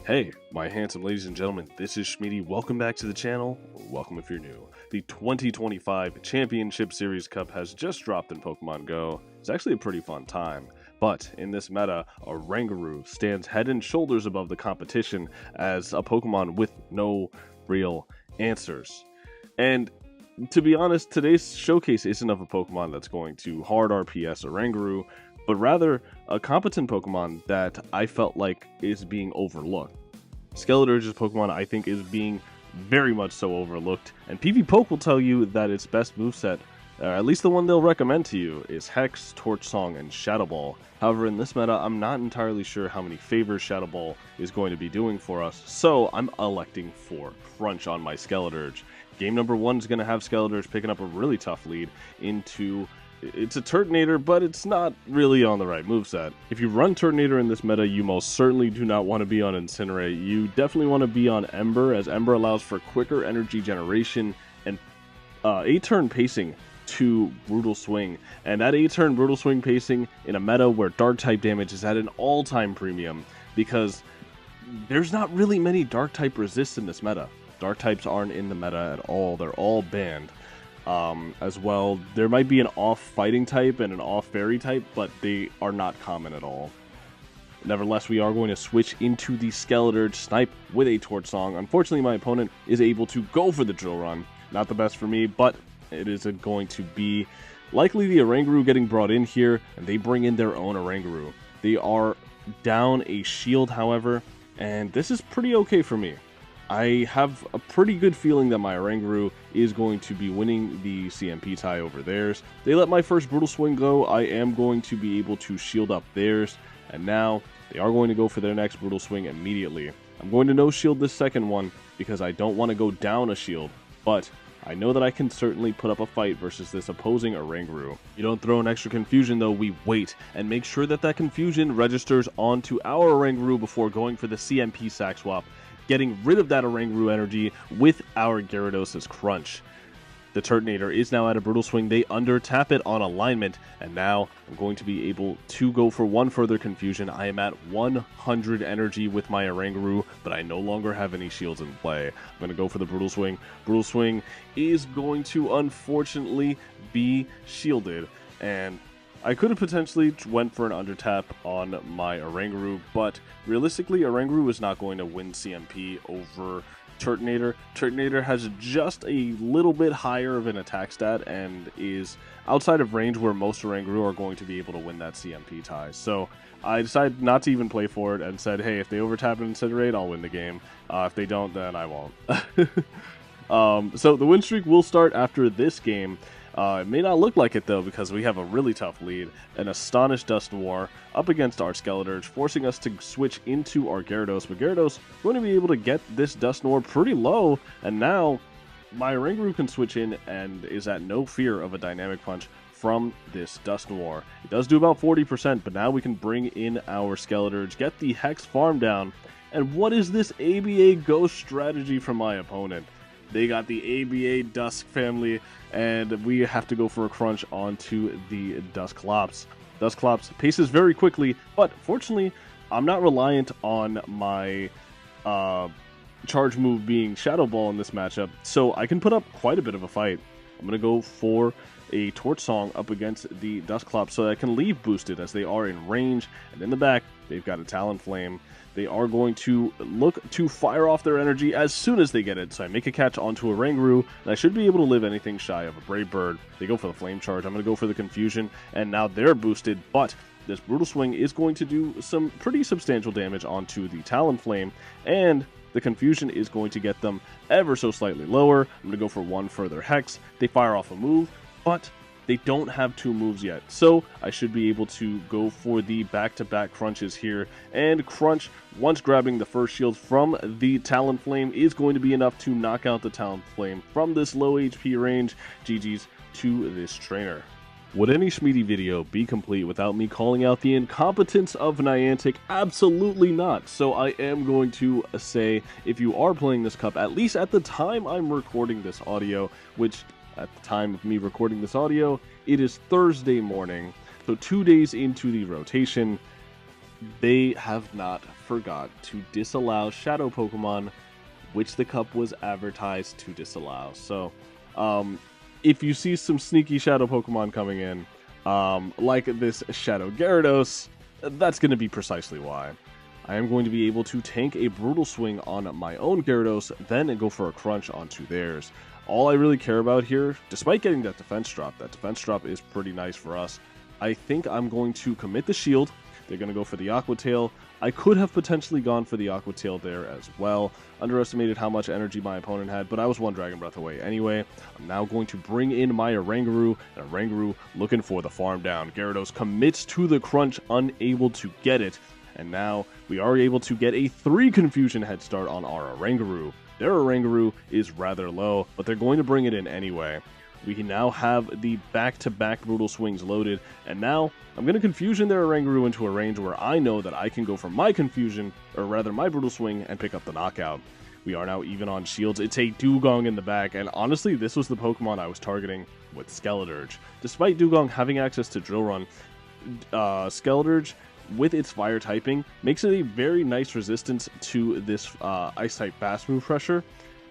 Hey, my handsome ladies and gentlemen, this is Shmeaty. Welcome back to the channel. Welcome if you're new. The 2025 Championship Series Cup has just dropped in Pokemon Go. It's actually a pretty fun time. But in this meta, Oranguru stands head and shoulders above the competition as a Pokemon with no real answers. And to be honest, today's showcase isn't of a Pokemon that's going to hard RPS Oranguru, but rather a competent Pokemon that I felt like is being overlooked. SKELEDIRGE's Pokemon, I think, is being very much so overlooked, and PvPoke will tell you that its best moveset, at least the one they'll recommend to you, is Hex, Torch Song, and Shadow Ball. However, in this meta, I'm not entirely sure how many favors Shadow Ball is going to be doing for us, so I'm electing for Crunch on my SKELEDIRGE. Game number 1 is going to have SKELEDIRGE picking up a really tough lead into... It's a Turtonator, but it's not really on the right moveset. If you run Turtonator in this meta, you most certainly do not want to be on Incinerate. You definitely want to be on Ember, as Ember allows for quicker energy generation and 8-turn pacing to Brutal Swing. And that 8-turn Brutal Swing pacing in a meta where Dark-type damage is at an all-time premium, because there's not really many Dark-type resists in this meta. Dark-types aren't in the meta at all. They're all banned. As well, there might be an off fighting type and an off fairy type, but they are not common at all. Nevertheless, we are going to switch into the SKELEDIRGE Snipe with a Torch Song. Unfortunately, my opponent is able to go for the Drill Run. Not the best for me, but it is going to be likely the Oranguru getting brought in here, and they bring in their own Oranguru. They are down a shield, however, and this is pretty okay for me. I have a pretty good feeling that my Oranguru is going to be winning the CMP tie over theirs. They let my first Brutal Swing go. I am going to be able to shield up theirs. And now they are going to go for their next Brutal Swing immediately. I'm going to no shield this second one because I don't want to go down a shield. But I know that I can certainly put up a fight versus this opposing Oranguru. You don't throw an extra confusion though, we wait and make sure that that confusion registers onto our Oranguru before going for the CMP sack swap, getting rid of that Oranguru energy with our Gyarados' Crunch. The Turtonator is now at a Brutal Swing. They under-tap it on alignment, and now I'm going to be able to go for one further confusion. I am at 100 energy with my Oranguru, but I no longer have any shields in play. I'm going to go for the Brutal Swing. Brutal Swing is going to unfortunately be shielded, and I could have potentially went for an undertap on my Oranguru, but realistically, Oranguru is not going to win CMP over Turtonator. Turtonator has just a little bit higher of an attack stat and is outside of range where most Oranguru are going to be able to win that CMP tie. So I decided not to even play for it and said, hey, if they overtap and Incinerate, I'll win the game. If they don't, then I won't. So the win streak will start after this game. It may not look like it though, because we have a really tough lead. An Astonished Dusknoir up against our SKELEDIRGE, forcing us to switch into our Gyarados. But Gyarados is going to be able to get this Dusknoir pretty low, and now my Oranguru can switch in and is at no fear of a Dynamic Punch from this Dusknoir. It does do about 40%, but now we can bring in our SKELEDIRGE, get the Hex farm down. And what is this ABA Ghost strategy from my opponent? They got the ABA Dusk family, and we have to go for a Crunch onto the Dusclops. Dusclops paces very quickly, but fortunately, I'm not reliant on my charge move being Shadow Ball in this matchup, so I can put up quite a bit of a fight. I'm going to go for a Torch Song up against the Dusclops so that I can leave boosted as they are in range, and in the back, they've got a Talonflame. They are going to look to fire off their energy as soon as they get it. So I make a catch onto a Oranguru, and I should be able to live anything shy of a Brave Bird. They go for the Flame Charge. I'm going to go for the Confusion, and now they're boosted, but this Brutal Swing is going to do some pretty substantial damage onto the Talonflame, and the Confusion is going to get them ever so slightly lower. I'm going to go for one further Hex. They fire off a move, but they don't have 2 moves yet, so I should be able to go for the back-to-back crunches here. And Crunch, once grabbing the first shield from the Talonflame, is going to be enough to knock out the Talonflame from this low HP range. GG's to this trainer. Would any Shmeaty video be complete without me calling out the incompetence of Niantic? Absolutely not. So I am going to say, if you are playing this cup, at least at the time I'm recording this audio, which at the time of me recording this audio, it is Thursday morning, so 2 days into the rotation, they have not forgot to disallow Shadow Pokemon, which the cup was advertised to disallow. So, if you see some sneaky Shadow Pokemon coming in, like this Shadow Gyarados, that's going to be precisely why. I am going to be able to tank a Brutal Swing on my own Gyarados, then go for a Crunch onto theirs. All I really care about here, despite getting that defense drop is pretty nice for us. I think I'm going to commit the shield. They're going to go for the Aqua Tail. I could have potentially gone for the Aqua Tail there as well. Underestimated how much energy my opponent had, but I was one Dragon Breath away anyway. I'm now going to bring in my Oranguru, and Oranguru looking for the farm down. Gyarados commits to the Crunch, unable to get it. And now we are able to get a 3 confusion head start on our Oranguru. Their Oranguru is rather low, but they're going to bring it in anyway. We can now have the back-to-back Brutal Swings loaded, and now I'm going to Confusion their Oranguru into a range where I know that I can go for my Confusion, or rather my Brutal Swing, and pick up the knockout. We are now even on shields. It's a Dugong in the back, and honestly, this was the Pokemon I was targeting with SKELEDIRGE. Despite Dugong having access to Drill Run, SKELEDIRGE, with its fire typing, makes it a very nice resistance to this Ice-type fast move pressure,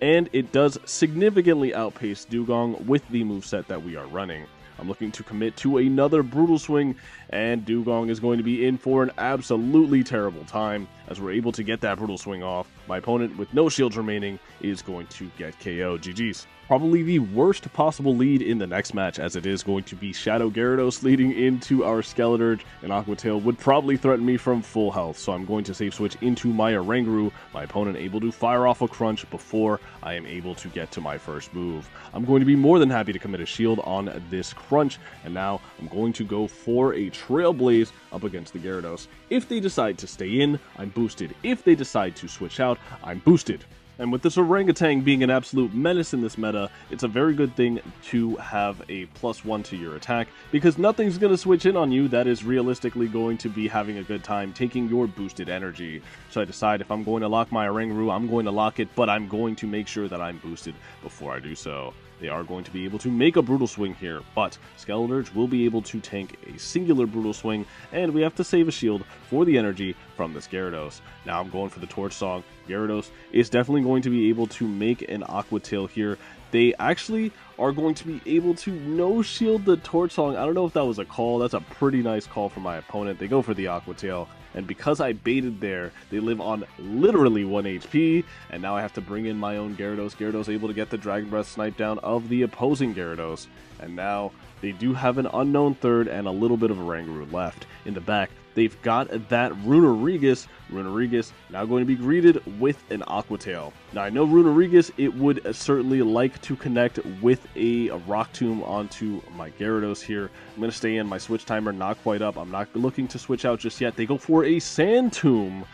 and it does significantly outpace Dugong with the moveset that we are running. I'm looking to commit to another Brutal Swing, and Dugong is going to be in for an absolutely terrible time as we're able to get that Brutal Swing off. My opponent, with no shields remaining, is going to get KO. GG's. Probably the worst possible lead in the next match, as it is going to be Shadow Gyarados leading into our Skeledirge, and Aqua Tail would probably threaten me from full health, so I'm going to safe switch into my Oranguru, my opponent able to fire off a Crunch before I am able to get to my first move. I'm going to be more than happy to commit a shield on this Crunch, and now I'm going to go for a Trailblaze up against the Gyarados. If they decide to stay in, I'm boosted. If they decide to switch out, I'm boosted. And with this Orangutan being an absolute menace in this meta, it's a very good thing to have a +1 to your attack, because nothing's going to switch in on you that is realistically going to be having a good time taking your boosted energy. So I decide if I'm going to lock my Oranguru, I'm going to lock it, but I'm going to make sure that I'm boosted before I do so. They are going to be able to make a Brutal Swing here, but SKELEDIRGE will be able to tank a singular Brutal Swing, and we have to save a shield for the energy from this Gyarados. Now I'm going for the Torch Song. Gyarados is definitely going to be able to make an Aqua Tail here. They actually are going to be able to no-shield the Torch Song. I don't know if that was a call. That's a pretty nice call from my opponent. They go for the Aqua Tail. And because I baited there, they live on literally 1 HP, and now I have to bring in my own Gyarados. Gyarados able to get the Dragon Breath snipe down of the opposing Gyarados, and now they do have an unknown third and a little bit of a Oranguru left. In the back, they've got that Runerigus. Runerigus now going to be greeted with an Aqua Tail. Now I know Runerigus, it would certainly like to connect with a Rock Tomb onto my Gyarados here. I'm going to stay in. My switch timer not quite up. I'm not looking to switch out just yet. They go for a Sand Tomb,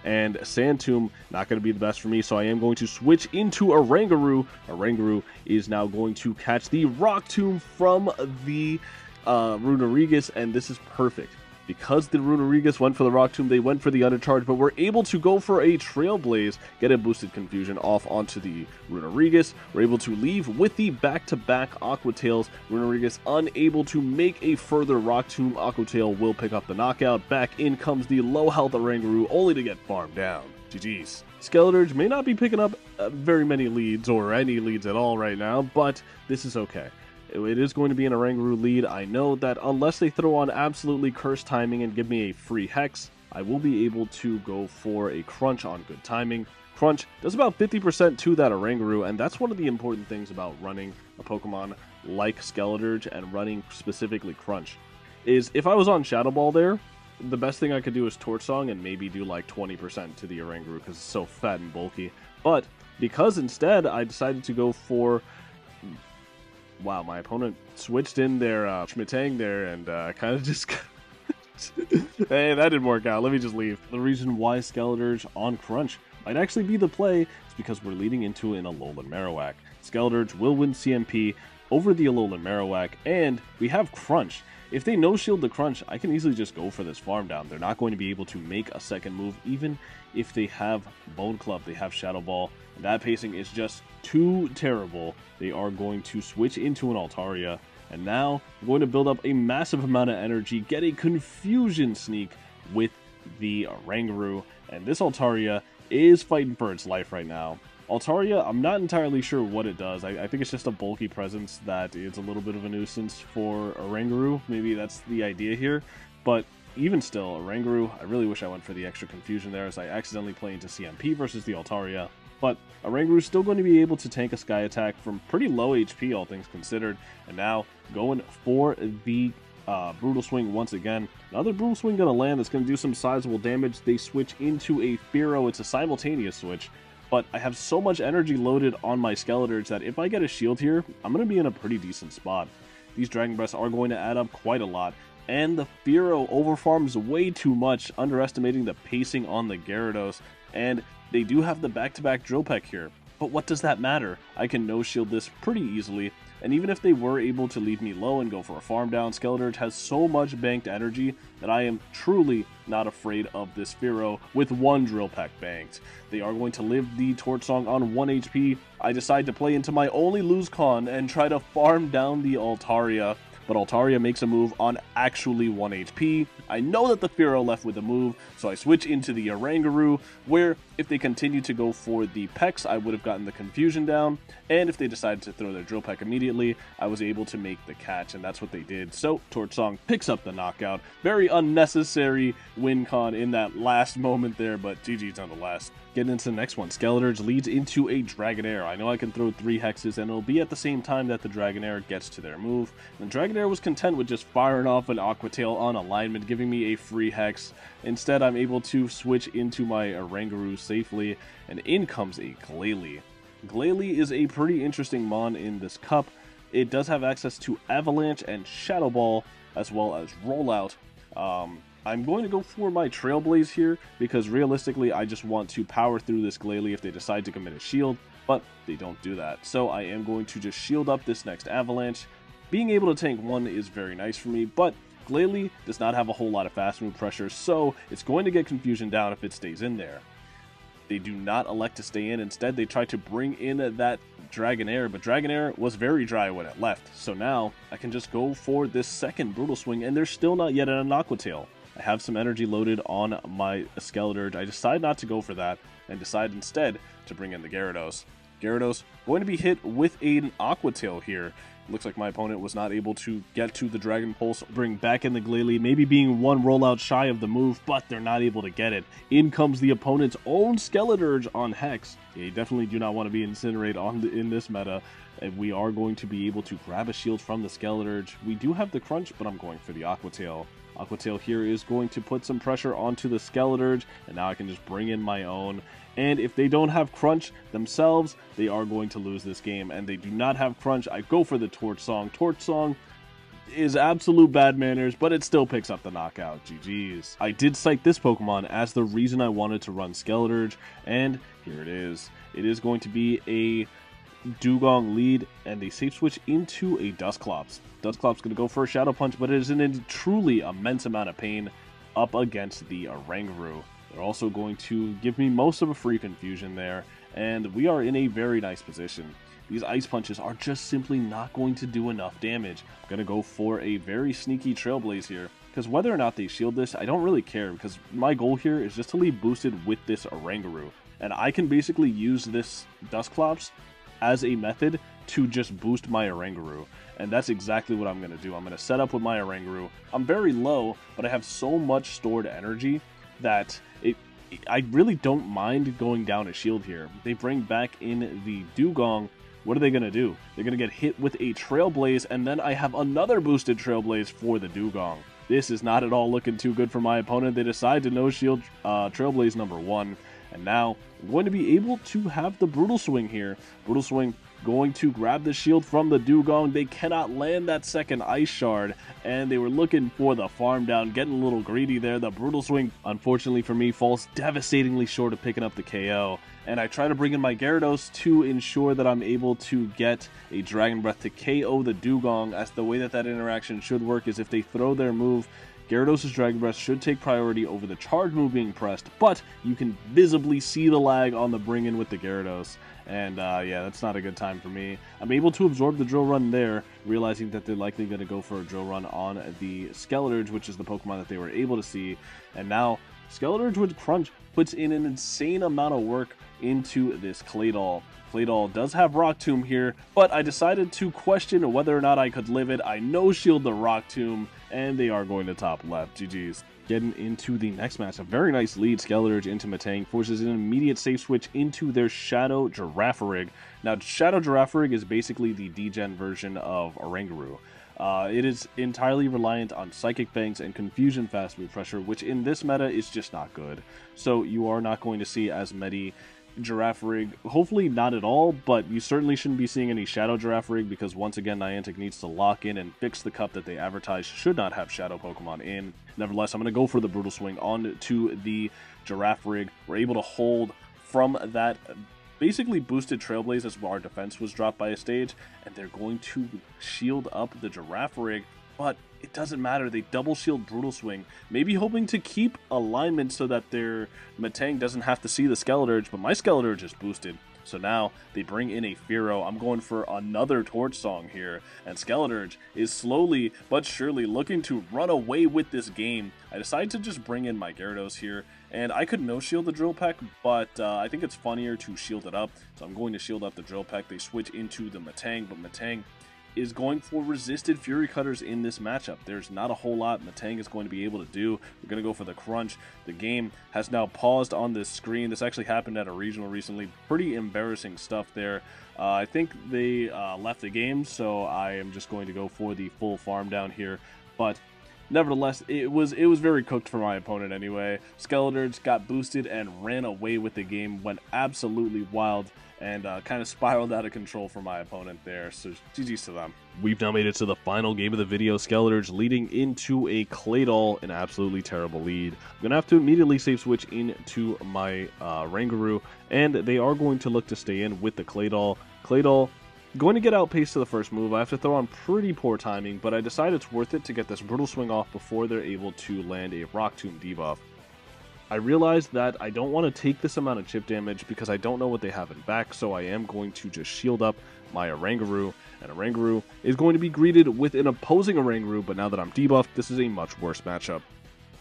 and Sand Tomb not going to be the best for me, so I am going to switch into Oranguru. Oranguru is now going to catch the Rock Tomb from the Runerigus, and this is perfect. Because the Runerigus went for the Rock Tomb, they went for the Undercharge, but were able to go for a Trailblaze, get a boosted Confusion off onto the Runerigus. We're able to leave with the back-to-back Aqua Tails. Runerigus unable to make a further Rock Tomb. Aqua Tail will pick up the knockout. Back in comes the low-health Oranguru, only to get farmed down. GG's. SKELEDIRGE may not be picking up very many leads, or any leads at all right now, but this is okay. It is going to be an Oranguru lead. I know that unless they throw on absolutely cursed timing and give me a free Hex, I will be able to go for a Crunch on good timing. Crunch does about 50% to that Oranguru, and that's one of the important things about running a Pokemon like SKELEDIRGE and running specifically Crunch, is if I was on Shadow Ball there, the best thing I could do is Torch Song and maybe do like 20% to the Oranguru because it's so fat and bulky. But because instead I decided to go for... Wow, my opponent switched in their Shmeaty there and kind of just... Hey, that didn't work out. Let me just leave. The reason why SKELEDIRGE on Crunch might actually be the play is because we're leading into an Alolan Marowak. SKELEDIRGE will win CMP over the Alolan Marowak, and we have Crunch. If they no-shield the Crunch, I can easily just go for this farm down. They're not going to be able to make a second move, even if they have Bone Club, they have Shadow Ball. And that pacing is just too terrible. They are going to switch into an Altaria, and now I'm going to build up a massive amount of energy, get a Confusion Sneak with the Oranguru, and this Altaria is fighting for its life right now. Altaria, I'm not entirely sure what it does. I think it's just a bulky presence that is a little bit of a nuisance for Oranguru. Maybe that's the idea here, but even still, Oranguru, I really wish I went for the extra confusion there as I accidentally play into CMP versus the Altaria. But Oranguru is still going to be able to tank a Sky Attack from pretty low HP, all things considered. And now going for the Brutal Swing once again. Another Brutal Swing going to land that's going to do some sizable damage. They switch into a Fearow. It's a simultaneous switch. But I have so much energy loaded on my Skeledirge that if I get a shield here, I'm going to be in a pretty decent spot. These Dragon Breaths are going to add up quite a lot. And the Fearow overfarms way too much, underestimating the pacing on the Gyarados. And they do have the back-to-back Drill Peck here. But what does that matter? I can no-shield this pretty easily. And even if they were able to leave me low and go for a farm down, Skeledirge has so much banked energy that I am truly not afraid of this Fearow with one Drill Peck banked. They are going to live the Torch Song on 1 HP. I decide to play into my only lose con and try to farm down the Altaria. But Altaria makes a move on actually 1 HP. I know that the Fearow left with a move, so I switch into the Oranguru, where if they continue to go for the Pecks, I would have gotten the confusion down, and if they decided to throw their Drill Peck immediately, I was able to make the catch, and that's what they did. So Torch Song picks up the knockout. Very unnecessary win con in that last moment there, but GG's nonetheless. Getting into the next one, Skeledirge leads into a Dragonair. I know I can throw 3 hexes, and it'll be at the same time that the Dragonair gets to their move. And Dragonair was content with just firing off an Aqua Tail on alignment, giving me a free hex. Instead, I'm able to switch into my Oranguru safely, and in comes a Glalie. Glalie is a pretty interesting mon in this cup. It does have access to Avalanche and Shadow Ball, as well as Rollout. I'm going to go for my Trailblaze here, because realistically I just want to power through this Glalie if they decide to commit a shield, but they don't do that. So I am going to just shield up this next Avalanche. Being able to tank 1 is very nice for me, but Glalie does not have a whole lot of fast move pressure, so it's going to get confusion down if it stays in there. They do not elect to stay in. Instead, they try to bring in that Dragonair, but Dragonair was very dry when it left. So now I can just go for this second Brutal Swing, and they're still not yet at an Aqua Tail. I have some energy loaded on my Skeledirge. I decide not to go for that and decide instead to bring in the Gyarados. Gyarados going to be hit with an Aqua Tail here. Looks like my opponent was not able to get to the Dragon Pulse, bring back in the Glalie, maybe being 1 rollout shy of the move, but they're not able to get it. In comes the opponent's own Skeledirge on Hex. Yeah, you definitely do not want to be Incinerate in this meta, and we are going to be able to grab a shield from the Skeledirge. We do have the Crunch, but I'm going for the Aqua Tail. Aqua Tail here is going to put some pressure onto the Skeledirge, and now I can just bring in my own. And if they don't have Crunch themselves, they are going to lose this game. And they do not have Crunch. I go for the Torch Song. Torch Song is absolute bad manners, but it still picks up the knockout. GG's. I did cite this Pokemon as the reason I wanted to run Skeledirge, and here it is. It is going to be a Dugong lead, and they safe switch into a Dusclops. Dusclops going to go for a Shadow Punch, but it is in a truly immense amount of pain up against the Oranguru. They're also going to give me most of a free confusion there, and we are in a very nice position. These Ice Punches are just simply not going to do enough damage. I'm going to go for a very sneaky Trailblaze here, because whether or not they shield this, I don't really care, because my goal here is just to leave boosted with this Oranguru. And I can basically use this Dusclops as a method to just boost my Oranguru. And that's exactly what I'm going to do. I'm going to set up with my Oranguru. I'm very low, but I have so much stored energy that I really don't mind going down a shield here. They bring back in the Dugong. What are they going to do? They're going to get hit with a Trailblaze, and then I have another boosted Trailblaze for the Dugong. This is not at all looking too good for my opponent. They decide to no-shield Trailblaze number 1. And now I'm going to be able to have the Brutal Swing here. Brutal Swing going to grab the shield from the Dugong. They cannot land that second Ice Shard, and they were looking for the farm down, getting a little greedy there. The Brutal Swing, unfortunately for me, falls devastatingly short of picking up the KO. And I try to bring in my Gyarados to ensure that I'm able to get a Dragon Breath to KO the Dugong, as the way that interaction should work is if they throw their move, Gyarados' Dragon Breath should take priority over the charge move being pressed, but you can visibly see the lag on the bring in with the Gyarados. And yeah, that's not a good time for me. I'm able to absorb the Drill Run there, realizing that they're likely going to go for a Drill Run on the Skeledirge, which is the Pokemon that they were able to see. And now Skeledirge with Crunch puts in an insane amount of work into this Claydol. Claydol does have Rock Tomb here, but I decided to question whether or not I could live it. I no-shield the Rock Tomb, and they are going to top left. GG's. Getting into the next match, a very nice lead. Skeledirge into Metang forces an immediate safe switch into their Shadow Girafarig. Now, Shadow Girafarig is basically the degen version of Oranguru. It is entirely reliant on Psychic Fangs and Confusion Fast Move Pressure, which in this meta is just not good. So you are not going to see as many Girafarig, hopefully not at all, but you certainly shouldn't be seeing any Shadow Girafarig because once again Niantic needs to lock in and fix the cup that they advertise should not have Shadow Pokemon in. Nevertheless, I'm going to go for the Brutal Swing on to the Girafarig. We're able to hold from that basically boosted Trailblaze as our defense was dropped by a stage, and they're going to shield up the Girafarig, but it doesn't matter. They double shield Brutal Swing, maybe hoping to keep alignment so that their Metang doesn't have to see the Skeledirge, but my Skeledirge is boosted. So now they bring in a Fearow. I'm going for another Torch Song here, and Skeledirge is slowly but surely looking to run away with this game. I decided to just bring in my Gyarados here, and I could no-shield the Drill Peck, but I think it's funnier to shield it up, so I'm going to shield up the Drill Peck. They switch into the Metang, but Metang is going for resisted Fury Cutters in this matchup. There's not a whole lot Metang is going to be able to do. We're going to go for the Crunch. The game has now paused on this screen. This actually happened at a regional recently. Pretty embarrassing stuff there. I think they left the game, so I am just going to go for the full farm down here. But nevertheless, it was very cooked for my opponent anyway. Skeledirge got boosted and ran away with the game, went absolutely wild, and kind of spiraled out of control for my opponent there, so GG's to them. We've now made it to the final game of the video. Skeledirge leading into a Claydol, an absolutely terrible lead. I'm going to have to immediately safe switch into my Oranguru, and they are going to look to stay in with the Claydol. Claydol going to get outpaced to the first move. I have to throw on pretty poor timing, but I decided it's worth it to get this Brutal Swing off before they're able to land a Rock Tomb debuff. I realized that I don't want to take this amount of chip damage because I don't know what they have in back, so I am going to just shield up my Oranguru, and Oranguru is going to be greeted with an opposing Oranguru, but now that I'm debuffed, this is a much worse matchup.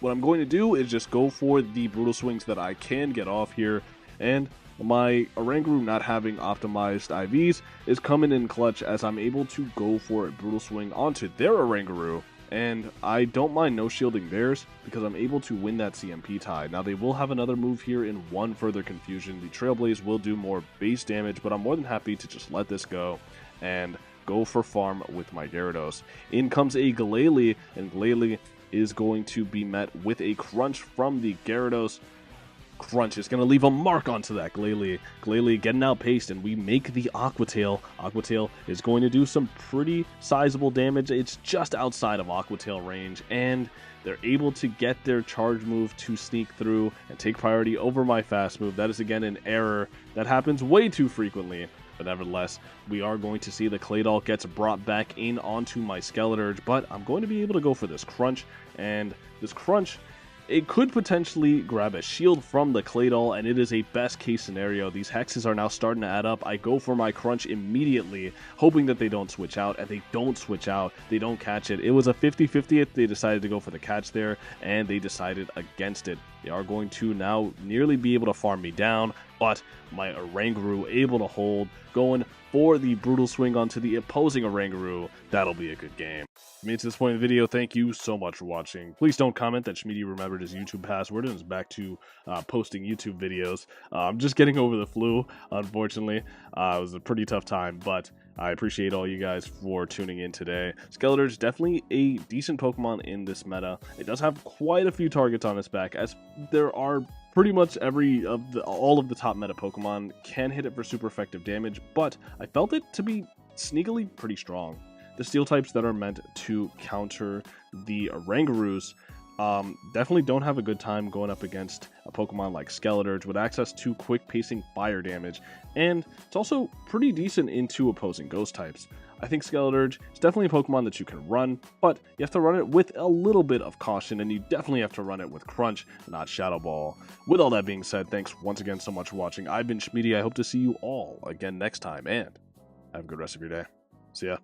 What I'm going to do is just go for the Brutal Swings that I can get off here, and my Oranguru not having optimized IVs is coming in clutch as I'm able to go for a Brutal Swing onto their Oranguru, and I don't mind no-shielding theirs because I'm able to win that CMP tie. Now, they will have another move here in one further confusion. The Trailblaze will do more base damage, but I'm more than happy to just let this go and go for farm with my Gyarados. In comes a Glalie, and Glalie is going to be met with a Crunch from the Gyarados. Crunch is going to leave a mark onto that Glalie. Glalie getting outpaced, and we make the Aqua Tail. Aqua Tail is going to do some pretty sizable damage. It's just outside of Aqua Tail range, and they're able to get their charge move to sneak through and take priority over my fast move. That is, again, an error that happens way too frequently. But nevertheless, we are going to see the Claydol gets brought back in onto my Skeledirge, but I'm going to be able to go for this Crunch, and this Crunch, it could potentially grab a shield from the Claydol, and it is a best case scenario. These hexes are now starting to add up. I go for my Crunch immediately, hoping that they don't switch out, and they don't switch out. They don't catch it. It was a 50-50 if they decided to go for the catch there, and they decided against it. They are going to now nearly be able to farm me down, but my Oranguru able to hold, going for the Brutal Swing onto the opposing Oranguru. That'll be a good game. If you made it to this point in the video, thank you so much for watching. Please don't comment that Shmeaty remembered his YouTube password and is back to posting YouTube videos. I'm just getting over the flu, unfortunately. It was a pretty tough time, but I appreciate all you guys for tuning in today. Skeledirge is definitely a decent Pokemon in this meta. It does have quite a few targets on its back, as there are pretty much all of the top meta Pokemon can hit it for super effective damage, but I felt it to be sneakily pretty strong. The steel types that are meant to counter the Orangurus definitely don't have a good time going up against a Pokemon like Skeledirge with access to quick pacing fire damage, and it's also pretty decent into opposing ghost types. I think Skeledirge is definitely a Pokemon that you can run, but you have to run it with a little bit of caution, and you definitely have to run it with Crunch, not Shadow Ball. With all that being said, thanks once again so much for watching. I've been Shmeaty. I hope to see you all again next time, and have a good rest of your day. See ya.